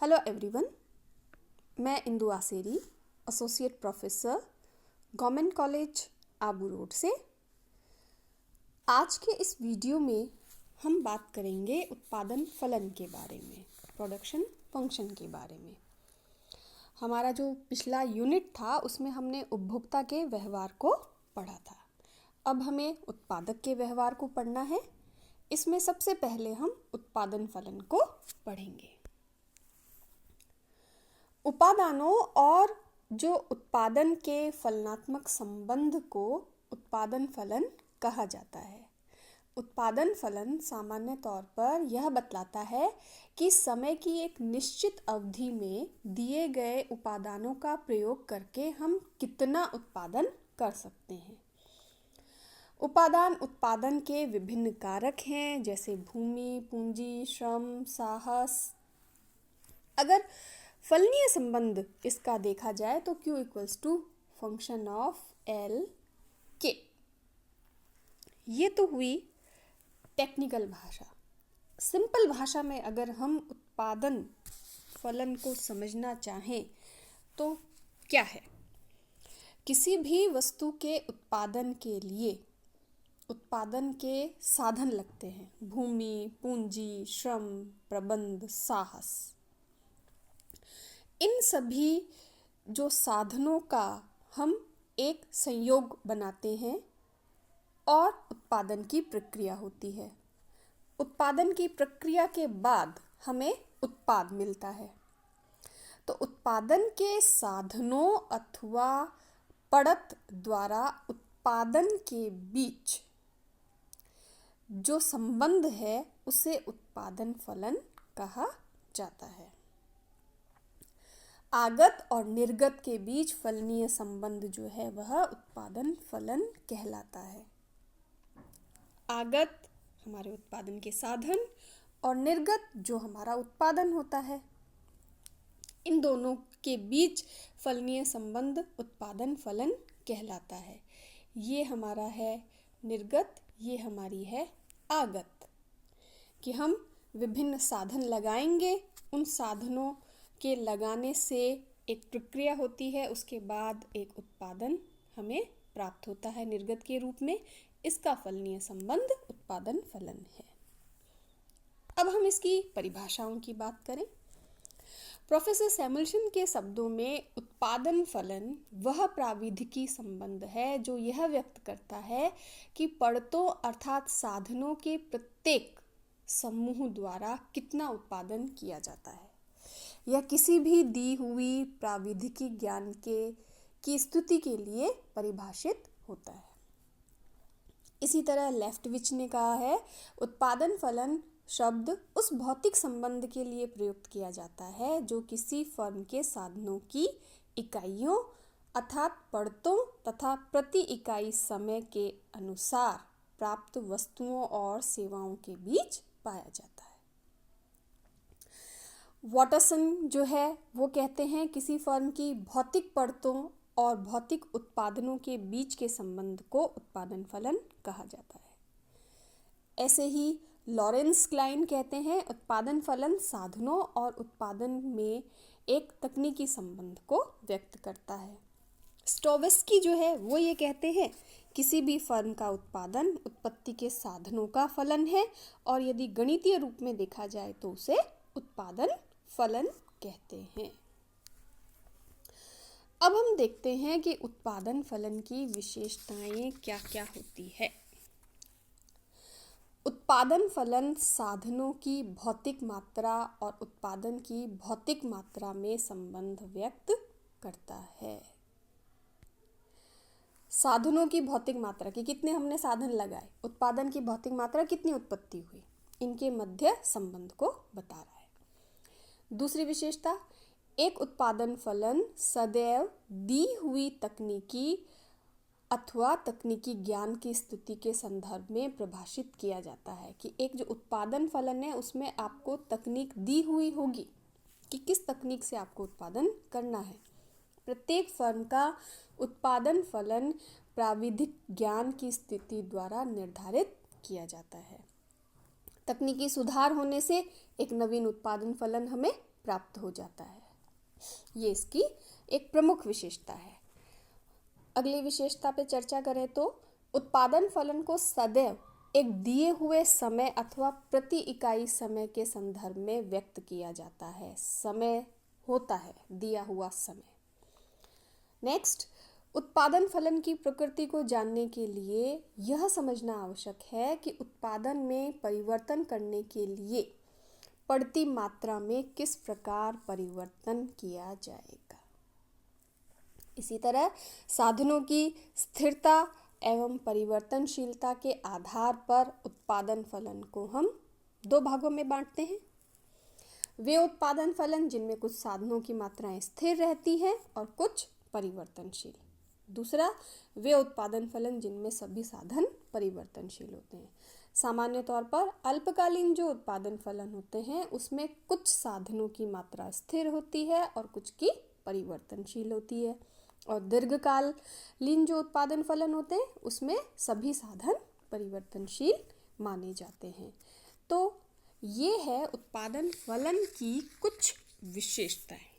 Hello everyone, मैं Indu Aseri, associate professor, government college Abu road से। आज के इस वीडियो में हम बात करेंगे उत्पादन फलन के बारे में, प्रोडक्शन फंक्शन के बारे में। हमारा जो पिछला यूनिट था उसमें हमने उपभोक्ता के व्यवहार को पढ़ा था। अब हमें उत्पादक के व्यवहार को पढ़ना है। इसमें सबसे पहले हम उत्पादन फलन को पढ़ेंगे। उपादानों और जो उत्पादन के फलनात्मक संबंध को उत्पादन फलन कहा जाता है। उत्पादन फलन सामान्य तौर पर यह बतलाता है कि समय की एक निश्चित अवधि में दिए गए उपादानों का प्रयोग करके हम कितना उत्पादन कर सकते हैं। उपादान उत्पादन के विभिन्न कारक हैं, जैसे भूमि, पूंजी, श्रम, साहस। अगर फलनीय संबंध इसका देखा जाए तो Q equals to function of L K। ये तो हुई टेक्निकल भाषा। सिंपल भाषा में अगर हम उत्पादन फलन को समझना चाहें तो क्या है? किसी भी वस्तु के उत्पादन के लिए उत्पादन के साधन लगते हैं, भूमि, पूंजी, श्रम, प्रबंध, साहस। इन सभी जो साधनों का हम एक संयोग बनाते हैं और उत्पादन की प्रक्रिया होती है। उत्पादन की प्रक्रिया के बाद हमें उत्पाद मिलता है। तो उत्पादन के साधनों अथवा पड़त द्वारा उत्पादन के बीच जो संबंध है उसे उत्पादन फलन कहा जाता है। आगत और निर्गत के बीच फलनीय संबंध जो है वह उत्पादन फलन कहलाता है। आगत हमारे उत्पादन के साधन और निर्गत जो हमारा उत्पादन होता है, इन दोनों के बीच फलनीय संबंध उत्पादन फलन कहलाता है। ये हमारा है निर्गत, ये हमारी है आगत। कि हम विभिन्न साधन लगाएंगे, उन साधनों के लगाने से एक प्रक्रिया होती है, उसके बाद एक उत्पादन हमें प्राप्त होता है निर्गत के रूप में। इसका फलनीय संबंध उत्पादन फलन है। अब हम इसकी परिभाषाओं की बात करें। प्रोफेसर सैमुअल्सन के शब्दों में उत्पादन फलन वह प्राविधिकी संबंध है जो यह व्यक्त करता है कि पड़तों अर्थात साधनों के प्रत्येक समूह द्वारा कितना उत्पादन किया जाता है। यह किसी भी दी हुई प्राविधिकी ज्ञान की स्थिति के लिए परिभाषित होता है। इसी तरह लेफ्टविच ने कहा है, उत्पादन फलन शब्द उस भौतिक संबंध के लिए प्रयुक्त किया जाता है जो किसी फर्म के साधनों की इकाइयों अर्थात पड़तों तथा प्रति इकाई समय के अनुसार प्राप्त वस्तुओं और सेवाओं के बीच पाया जाता है। वॉटरसन जो है वो कहते हैं किसी फर्म की भौतिक पड़तों और भौतिक उत्पादनों के बीच के संबंध को उत्पादन फलन कहा जाता है। ऐसे ही लॉरेंस क्लाइन कहते हैं उत्पादन फलन साधनों और उत्पादन में एक तकनीकी संबंध को व्यक्त करता है। स्टोवेस्की जो है वो ये कहते हैं किसी भी फर्म का उत्पादन उत्पत्ति के साधनों का फलन है और यदि गणितीय रूप में देखा जाए तो उसे उत्पादन फलन कहते हैं। अब हम देखते हैं कि उत्पादन फलन की विशेषताएं क्या क्या होती है। उत्पादन फलन साधनों की भौतिक मात्रा और उत्पादन की भौतिक मात्रा में संबंध व्यक्त करता है। साधनों की भौतिक मात्रा कि कितने हमने साधन लगाए, उत्पादन की भौतिक मात्रा कितनी उत्पत्ति हुई, इनके मध्य संबंध को बता रहा है। दूसरी विशेषता, एक उत्पादन फलन सदैव दी हुई तकनीकी अथवा तकनीकी ज्ञान की स्थिति के संदर्भ में परिभाषित किया जाता है। कि एक जो उत्पादन फलन है उसमें आपको तकनीक दी हुई होगी कि किस तकनीक से आपको उत्पादन करना है। प्रत्येक फर्म का उत्पादन फलन प्राविधिक ज्ञान की स्थिति द्वारा निर्धारित किया जाता है। तकनीकी सुधार होने से एक नवीन उत्पादन फलन हमें प्राप्त हो जाता है। ये इसकी एक प्रमुख विशेषता है। अगली विशेषता पे चर्चा करें तो उत्पादन फलन को सदैव एक दिए हुए समय अथवा प्रति इकाई समय के संदर्भ में व्यक्त किया जाता है। समय होता है दिया हुआ समय। नेक्स्ट, उत्पादन फलन की प्रकृति को जानने के लिए यह समझना आवश्यक है कि उत्पादन में परिवर्तन करने के लिए पड़ती मात्रा में किस प्रकार परिवर्तन किया जाएगा। इसी तरह साधनों की स्थिरता एवं परिवर्तनशीलता के आधार पर उत्पादन फलन को हम दो भागों में बांटते हैं। वे उत्पादन फलन जिनमें कुछ साधनों की मात्राएं स्थिर रहती हैं और कुछ परिवर्तनशील। दूसरा, वे उत्पादन फलन जिनमें सभी साधन परिवर्तनशील होते हैं। सामान्य तौर पर अल्पकालीन जो उत्पादन फलन होते हैं उसमें कुछ साधनों की मात्रा स्थिर होती है और कुछ की परिवर्तनशील होती है, और दीर्घकालीन जो उत्पादन फलन होते हैं उसमें सभी साधन परिवर्तनशील माने जाते हैं। तो ये है उत्पादन फलन की कुछ विशेषताएं।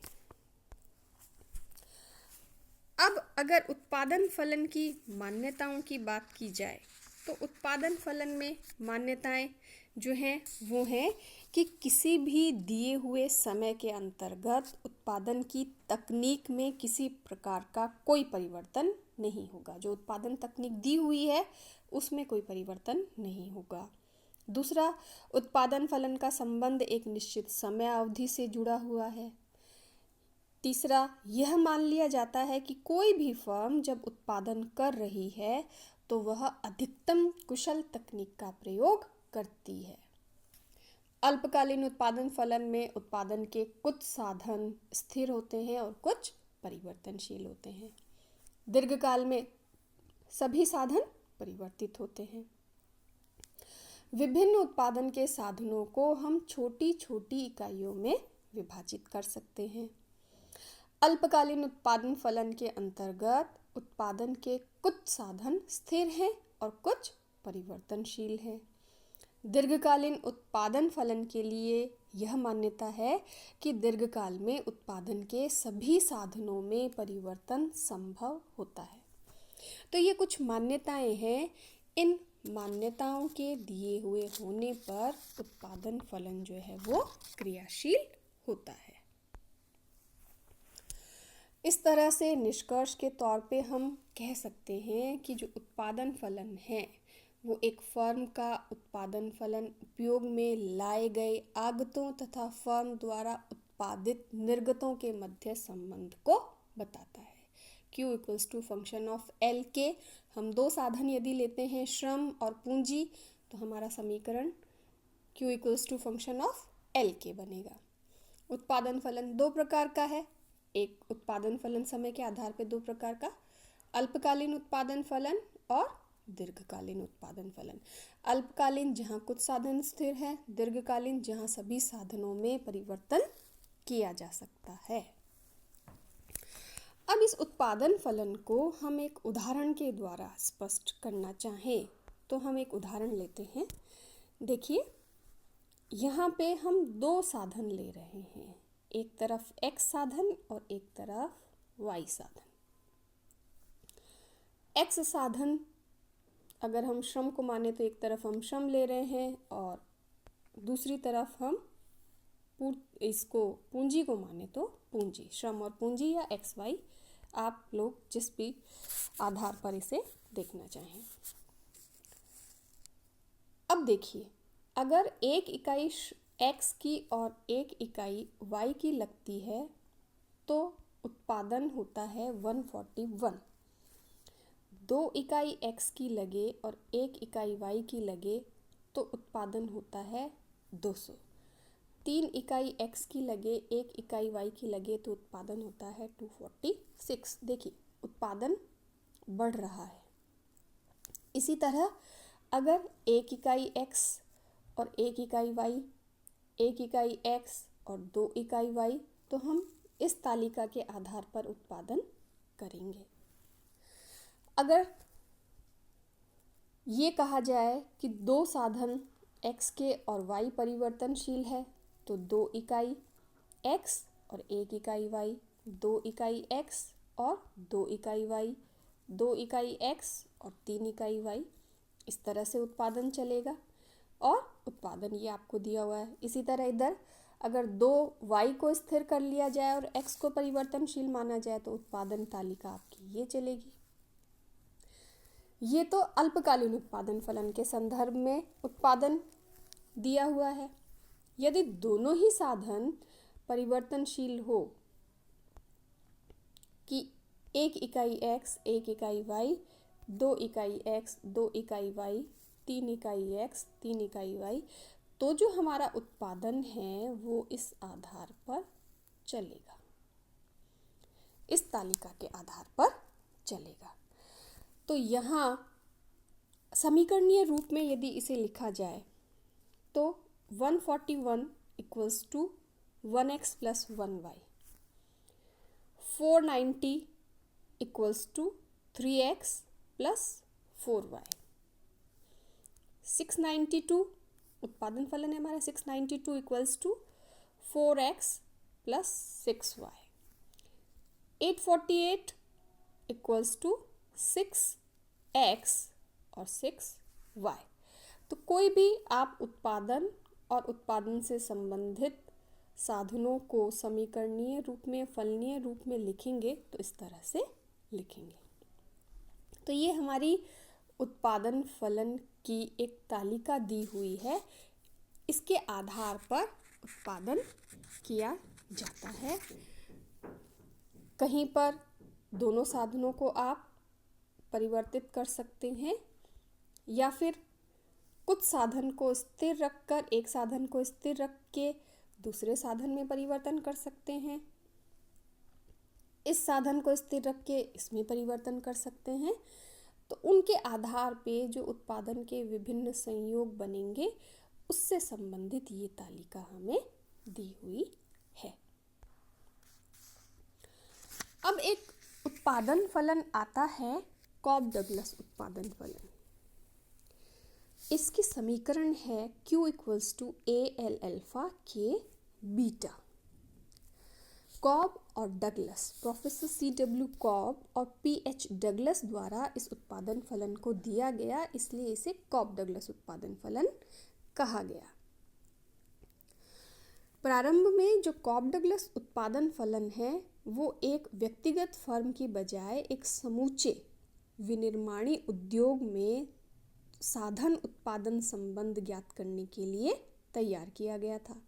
अब अगर उत्पादन फलन की मान्यताओं की बात की जाए तो उत्पादन फलन में मान्यताएं जो हैं वो हैं कि किसी भी दिए हुए समय के अंतर्गत उत्पादन की तकनीक में किसी प्रकार का कोई परिवर्तन नहीं होगा। जो उत्पादन तकनीक दी हुई है उसमें कोई परिवर्तन नहीं होगा। दूसरा, उत्पादन फलन का संबंध एक निश्चित समय अवधि से जुड़ा हुआ है। तीसरा, यह मान लिया जाता है कि कोई भी फर्म जब उत्पादन कर रही है तो वह अधिकतम कुशल तकनीक का प्रयोग करती है। अल्पकालीन उत्पादन फलन में उत्पादन के कुछ साधन स्थिर होते हैं और कुछ परिवर्तनशील होते हैं। दीर्घकाल में सभी साधन परिवर्तित होते हैं। विभिन्न उत्पादन के साधनों को हम छोटी छोटी इकाइयों में विभाजित कर सकते हैं। अल्पकालीन उत्पादन फलन के अंतर्गत उत्पादन के कुछ साधन स्थिर हैं और कुछ परिवर्तनशील हैं। दीर्घकालीन उत्पादन फलन के लिए यह मान्यता है कि दीर्घकाल में उत्पादन के सभी साधनों में परिवर्तन संभव होता है। तो ये कुछ मान्यताएं हैं। इन मान्यताओं के दिए हुए होने पर उत्पादन फलन जो है वो क्रियाशील होता है। इस तरह से निष्कर्ष के तौर पे हम कह सकते हैं कि जो उत्पादन फलन है वो एक फर्म का उत्पादन फलन उपयोग में लाए गए आगतों तथा फर्म द्वारा उत्पादित निर्गतों के मध्य संबंध को बताता है। Q equals to function of L K हम दो साधन यदि लेते हैं श्रम और पूंजी तो हमारा समीकरण Q equals to function of L K बनेगा। उत्पादन फलन दो प्रकार का है। एक उत्पादन फलन समय के आधार पर दो प्रकार का, अल्पकालीन उत्पादन फलन और दीर्घकालीन उत्पादन फलन। अल्पकालीन जहाँ कुछ साधन स्थिर है, दीर्घकालीन जहाँ सभी साधनों में परिवर्तन किया जा सकता है। अब इस उत्पादन फलन को हम एक उदाहरण के द्वारा स्पष्ट करना चाहें तो हम एक उदाहरण लेते हैं। देखिए, यहाँ पे हम दो साधन ले रहे हैं, एक तरफ X साधन और एक तरफ Y साधन। X साधन अगर हम श्रम को माने तो एक तरफ हम श्रम ले रहे हैं और दूसरी तरफ हम इसको पूंजी को माने तो पूंजी, श्रम और पूंजी या XY, आप लोग जिस भी आधार पर इसे देखना चाहें। अब देखिए, अगर एक इकाई X की और एक इकाई Y की लगती है तो उत्पादन होता है 141। दो इकाई X की लगे और एक इकाई Y की लगे तो उत्पादन होता है 200। तीन इकाई X की लगे एक इकाई Y की लगे तो उत्पादन होता है 246। देखिए, उत्पादन बढ़ रहा है। इसी तरह अगर एक इकाई X और एक इकाई Y, एक इकाई X और दो इकाई Y, तो हम इस तालिका के आधार पर उत्पादन करेंगे। अगर ये कहा जाए कि दो साधन X के और Y परिवर्तनशील है तो दो इकाई x और 1 इकाई y, 2 इकाई x और 2 इकाई y, 2 इकाई x और 3 इकाई y, इस तरह से उत्पादन चलेगा। और उत्पादन ये आपको दिया हुआ है। इसी तरह इधर अगर 2y को स्थिर कर लिया जाए और x को परिवर्तनशील माना जाए तो उत्पादन तालिका आपकी ये चलेगी। ये तो अल्पकालीन उत्पादन फलन के संदर्भ में उत्पादन दिया हुआ है। यदि दोनों ही साधन परिवर्तनशील हो कि 1 इकाई x 1 इकाई y, 2 इकाई x 2 इकाई y, 3 इकाई x 3 इकाई y, तो जो हमारा उत्पादन है वो इस आधार पर चलेगा, इस तालिका के आधार पर चलेगा। तो यहाँ समीकरणीय रूप में यदि इसे लिखा जाए तो 141 equals to 1x plus 1y, 490 equals to 3x plus 4y, 692 उत्पादन फलन है हमारा 692 equals to 4x plus 6y, 848 equals to 6x और 6y। तो कोई भी आप उत्पादन और उत्पादन से संबंधित साधनों को समीकरणीय रूप में फलनीय रूप में लिखेंगे तो इस तरह से लिखेंगे। तो ये हमारी उत्पादन फलन की एक तालिका दी हुई है, इसके आधार पर उत्पादन किया जाता है। कहीं पर दोनों साधनों को आप परिवर्तित कर सकते हैं या फिर कुछ साधन को स्थिर रखकर एक साधन को स्थिर रख के दूसरे साधन में परिवर्तन कर सकते हैं, इस साधन को स्थिर रख के इसमें परिवर्तन कर सकते हैं। तो उनके आधार पे जो उत्पादन के विभिन्न संयोग बनेंगे उससे संबंधित ये तालिका हमें दी हुई है। अब एक उत्पादन फलन आता है कॉब डगलस उत्पादन फलन। इसकी समीकरण है Q equals to AL alpha K beta. Cobb और डगलस, प्रोफेसर C.W. कॉब और P.H. डगलस द्वारा इस उत्पादन फलन को दिया गया, इसलिए इसे कॉब डगलस उत्पादन फलन कहा गया। प्रारंभ में जो कॉब डगलस उत्पादन फलन है वो एक व्यक्तिगत फर्म की बजाय एक समूचे विनिर्माणी उद्योग में साधन उत्पादन संबंध ज्ञात करने के लिए तैयार किया गया था।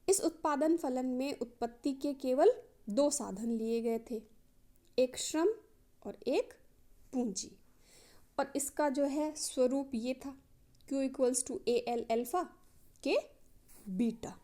इस उत्पादन फलन में उत्पत्ति के केवल 2 साधन लिए गए थे, एक श्रम और एक पूंजी, और इसका जो है स्वरूप ये था Q equals to AL alpha K beta.